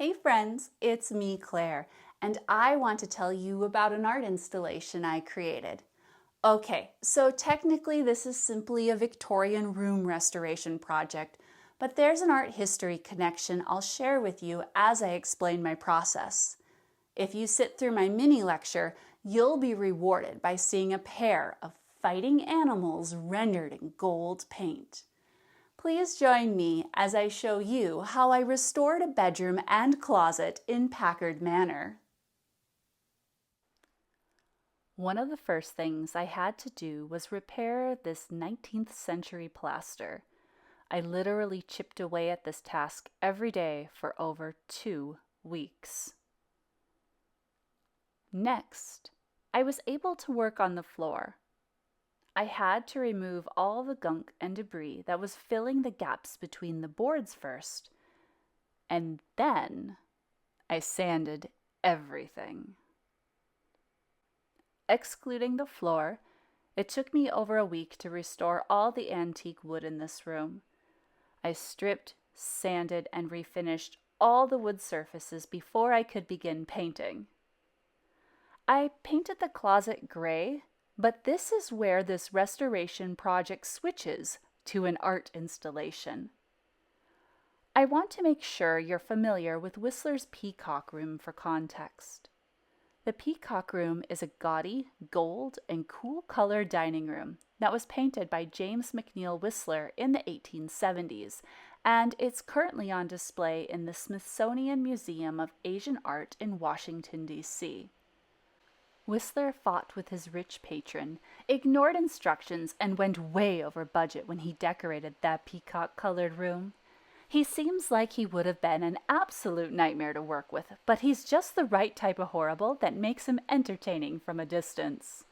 Hey friends, it's me, Claire, and I want to tell you about an art installation I created. Okay, so technically this is simply a Victorian room restoration project, but there's an art history connection I'll share with you as I explain my process. If you sit through my mini lecture, you'll be rewarded by seeing a pair of fighting animals rendered in gold paint. Please join me as I show you how I restored a bedroom and closet in Packard manner. One of the first things I had to do was repair this 19th century plaster. I literally chipped away at this task every day for over 2 weeks. Next, I was able to work on the floor. I had to remove all the gunk and debris that was filling the gaps between the boards first, and then I sanded everything. Excluding the floor, it took me over a week to restore all the antique wood in this room. I stripped, sanded, and refinished all the wood surfaces before I could begin painting. I painted the closet gray, but this is where this restoration project switches to an art installation. I want to make sure you're familiar with Whistler's Peacock Room for context. The Peacock Room is a gaudy, gold, and cool color dining room that was painted by James McNeill Whistler in the 1870s, and it's currently on display in the Smithsonian Museum of Asian Art in Washington, D.C. Whistler fought with his rich patron, ignored instructions, and went way over budget when he decorated that peacock-colored room. He seems like he would have been an absolute nightmare to work with, but he's just the right type of horrible that makes him entertaining from a distance.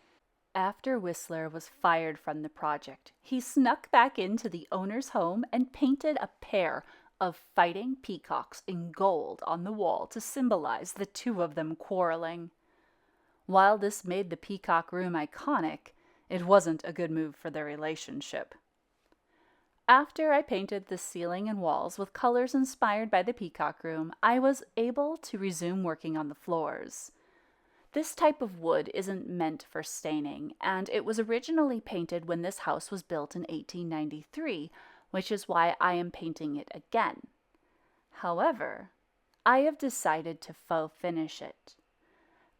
After Whistler was fired from the project, he snuck back into the owner's home and painted a pair of fighting peacocks in gold on the wall to symbolize the two of them quarreling. While this made the Peacock Room iconic, it wasn't a good move for their relationship. After I painted the ceiling and walls with colors inspired by the Peacock Room, I was able to resume working on the floors. This type of wood isn't meant for staining, and it was originally painted when this house was built in 1893, which is why I am painting it again. However, I have decided to faux finish it.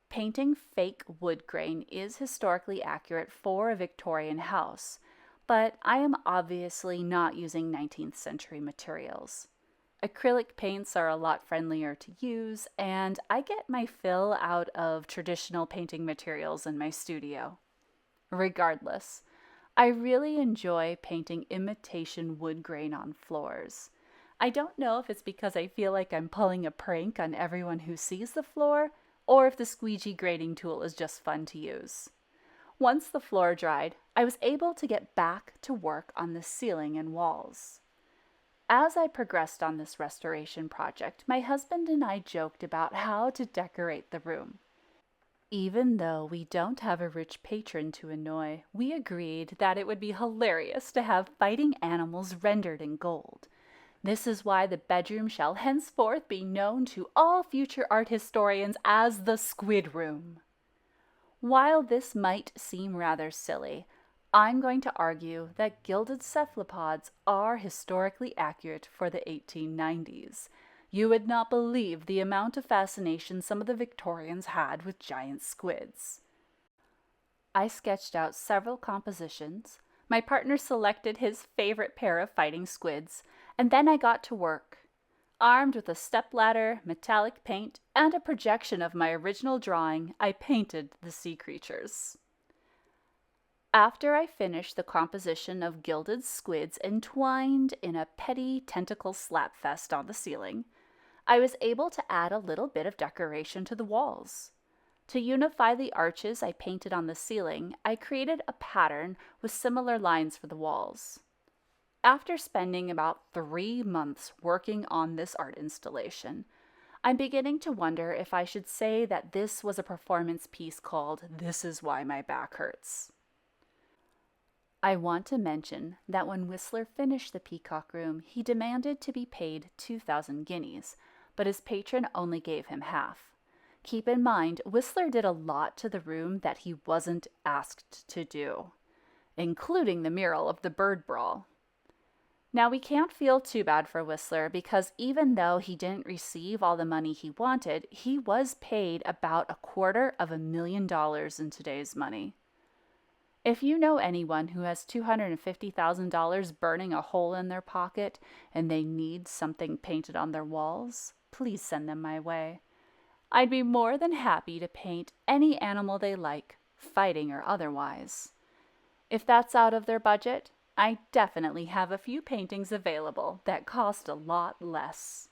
Painting fake wood grain is historically accurate for a Victorian house, but I am obviously not using 19th century materials. Acrylic paints are a lot friendlier to use, and I get my fill out of traditional painting materials in my studio. Regardless, I really enjoy painting imitation wood grain on floors. I don't know if it's because I feel like I'm pulling a prank on everyone who sees the floor, or if the squeegee grading tool is just fun to use. Once the floor dried, I was able to get back to work on the ceiling and walls. As I progressed on this restoration project, my husband and I joked about how to decorate the room. Even though we don't have a rich patron to annoy, we agreed that it would be hilarious to have fighting animals rendered in gold. This is why the bedroom shall henceforth be known to all future art historians as the Squid Room. While this might seem rather silly, I'm going to argue that gilded cephalopods are historically accurate for the 1890s. You would not believe the amount of fascination some of the Victorians had with giant squids. I sketched out several compositions. My partner selected his favorite pair of fighting squids, and then I got to work. Armed with a stepladder, metallic paint, and a projection of my original drawing, I painted the sea creatures. After I finished the composition of gilded squids entwined in a petty tentacle slapfest on the ceiling, I was able to add a little bit of decoration to the walls. To unify the arches I painted on the ceiling, I created a pattern with similar lines for the walls. After spending about 3 months working on this art installation, I'm beginning to wonder if I should say that this was a performance piece called "This Is Why My Back Hurts." I want to mention that when Whistler finished the Peacock Room, he demanded to be paid 2,000 guineas, but his patron only gave him half. Keep in mind, Whistler did a lot to the room that he wasn't asked to do, including the mural of the bird brawl. Now, we can't feel too bad for Whistler because even though he didn't receive all the money he wanted, he was paid about $250,000 in today's money. If you know anyone who has $250,000 burning a hole in their pocket and they need something painted on their walls, please send them my way. I'd be more than happy to paint any animal they like, fighting or otherwise. If that's out of their budget, I definitely have a few paintings available that cost a lot less.